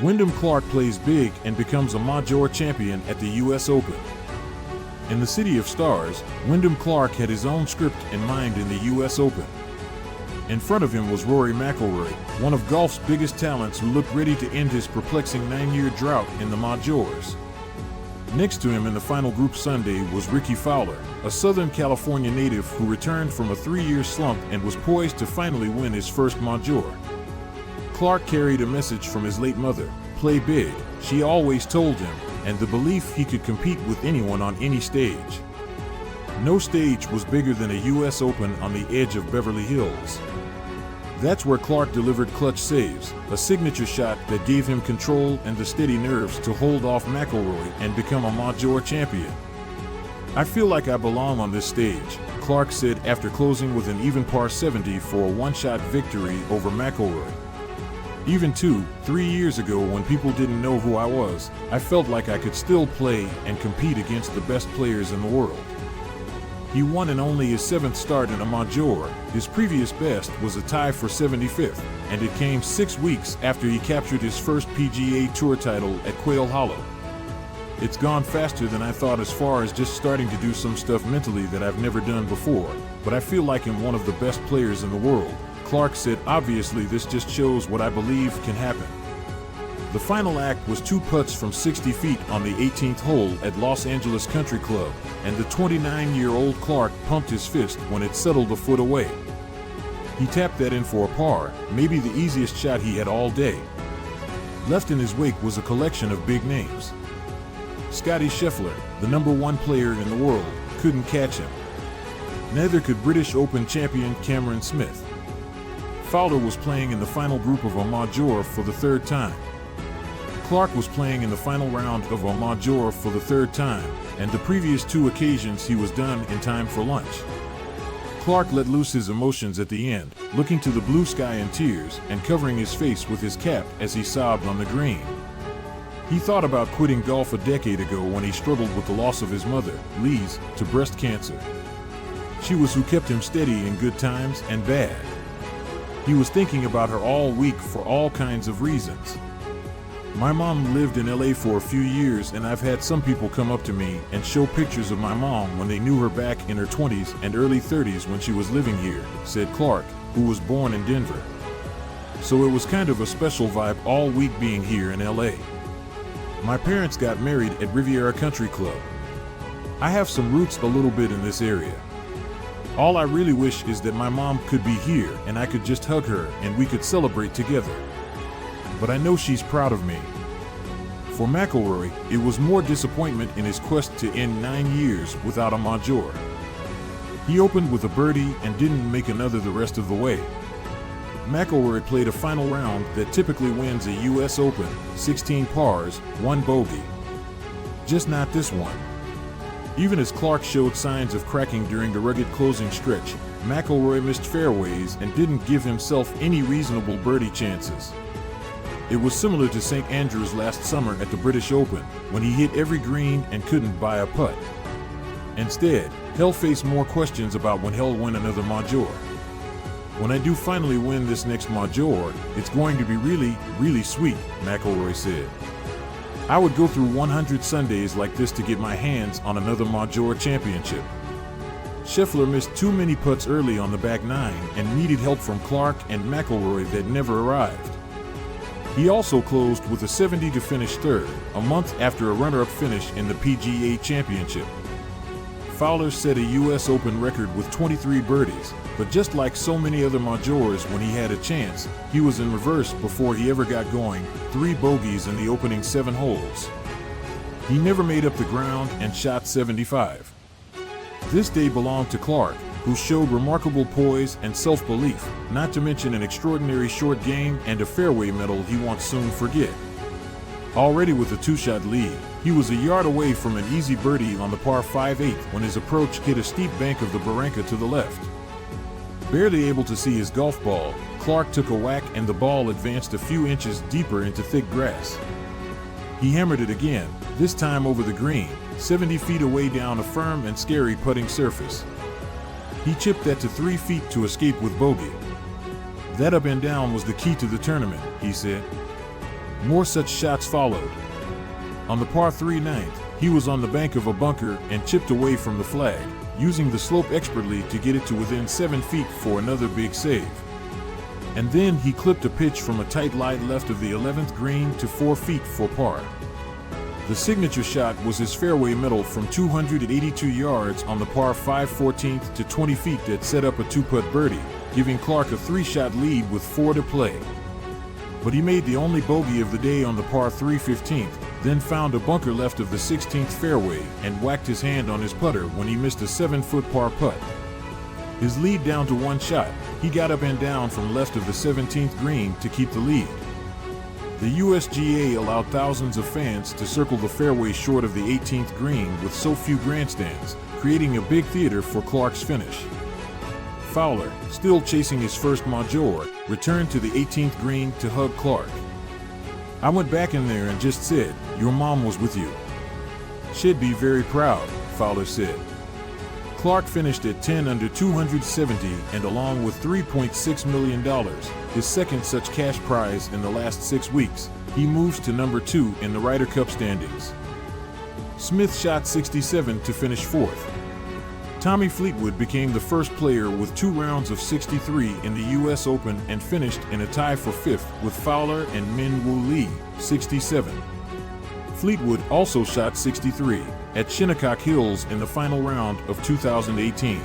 Wyndham Clark plays big and becomes a major champion at the US Open. In the City of Stars, Wyndham Clark had his own script in mind in the US Open. In front of him was Rory McIlroy, one of golf's biggest talents who looked ready to end his perplexing 9-year drought in the majors. Next to him in the final group Sunday was Rickie Fowler, a Southern California native who returned from a 3-year slump and was poised to finally win his first major. Clark carried a message from his late mother, "Play big," she always told him, and the belief he could compete with anyone on any stage. No stage was bigger than a US Open on the edge of Beverly Hills. That's where Clark delivered clutch saves, a signature shot that gave him control and the steady nerves to hold off McIlroy and become a major champion. "I feel like I belong on this stage," Clark said after closing with an even par 70 for a one-shot victory over McIlroy. "Even 3 years ago, when people didn't know who I was, I felt like I could still play and compete against the best players in the world." He won in only his 7th start in a major. His previous best was a tie for 75th, and it came 6 weeks after he captured his first PGA Tour title at Quail Hollow. "It's gone faster than I thought as far as just starting to do some stuff mentally that I've never done before, but I feel like I'm one of the best players in the world," Clark said. "Obviously, this just shows what I believe can happen." The final act was 2 putts from 60 feet on the 18th hole at Los Angeles Country Club, and the 29-year-old Clark pumped his fist when it settled a foot away. He tapped that in for a par, maybe the easiest shot he had all day. Left in his wake was a collection of big names. Scottie Scheffler, the #1 player in the world, couldn't catch him. Neither could British Open champion Cameron Smith. Fowler was playing in the final group of a major for the 3rd time. Clark was playing in the final round of a major for the 3rd time, and the previous 2 occasions he was done in time for lunch. Clark let loose his emotions at the end, looking to the blue sky in tears and covering his face with his cap as he sobbed on the green. He thought about quitting golf a decade ago when he struggled with the loss of his mother, Liz, to breast cancer. She was who kept him steady in good times and bad. He was thinking about her all week for all kinds of reasons. "My mom lived in LA for a few years, and I've had some people come up to me and show pictures of my mom when they knew her back in her 20s and early 30s when she was living here," said Clark, who was born in Denver. "So it was kind of a special vibe all week being here in LA. My parents got married at Riviera Country Club. I have some roots a little bit in this area. All I really wish is that my mom could be here and I could just hug her and we could celebrate together. But I know she's proud of me." For McIlroy, it was more disappointment in his quest to end 9 years without a major. He opened with a birdie and didn't make another the rest of the way. McIlroy played a final round that typically wins a US Open, 16 pars, 1 bogey. Just not this one. Even as Clark showed signs of cracking during the rugged closing stretch, McIlroy missed fairways and didn't give himself any reasonable birdie chances. It was similar to St. Andrews last summer at the British Open, when he hit every green and couldn't buy a putt. Instead, he'll face more questions about when he'll win another major. "When I do finally win this next major, it's going to be really, really sweet," McIlroy said. "I would go through 100 Sundays like this to get my hands on another major championship." Scheffler missed too many putts early on the back 9 and needed help from Clark and McIlroy that never arrived. He also closed with a 70 to finish 3rd, a month after a runner-up finish in the PGA Championship. Fowler set a US Open record with 23 birdies, but just like so many other majors when he had a chance, he was in reverse before he ever got going, 3 bogeys in the opening 7 holes. He never made up the ground and shot 75. This day belonged to Clark, who showed remarkable poise and self-belief, not to mention an extraordinary short game and a fairway medal he won't soon forget. Already with a 2-shot lead, he was a yard away from an easy birdie on the par 5/8 when his approach hit a steep bank of the barranca to the left. Barely able to see his golf ball, Clark took a whack and the ball advanced a few inches deeper into thick grass. He hammered it again, this time over the green, 70 feet away down a firm and scary putting surface. He chipped that to 3 feet to escape with bogey. "That up and down was the key to the tournament," he said. More such shots followed. On the par 3 ninth, he was on the bank of a bunker and chipped away from the flag, using the slope expertly to get it to within 7 feet for another big save. And then he clipped a pitch from a tight lie left of the 11th green to 4 feet for par. The signature shot was his fairway middle from 282 yards on the par 5 14th to 20 feet that set up a 2-putt birdie, giving Clark a 3-shot lead with 4 to play. But he made the only bogey of the day on the par 3 15th, then found a bunker left of the 16th fairway and whacked his hand on his putter when he missed a 7-foot par putt. His lead down to 1 shot, he got up and down from left of the 17th green to keep the lead. The USGA allowed thousands of fans to circle the fairway short of the 18th green with so few grandstands, creating a big theater for Clark's finish. Fowler, still chasing his first major, returned to the 18th green to hug Clark. "I went back in there and just said, 'Your mom was with you.' She'd be very proud," Fowler said. Clark finished at 10 under 270 and along with $3.6 million, his second such cash prize in the last 6 weeks, he moves to number 2 in the Ryder Cup standings. Smith shot 67 to finish 4th. Tommy Fleetwood became the first player with 2 rounds of 63 in the U.S. Open and finished in a tie for 5th with Fowler and Min Woo Lee, 67. Fleetwood also shot 63 at Shinnecock Hills in the final round of 2018.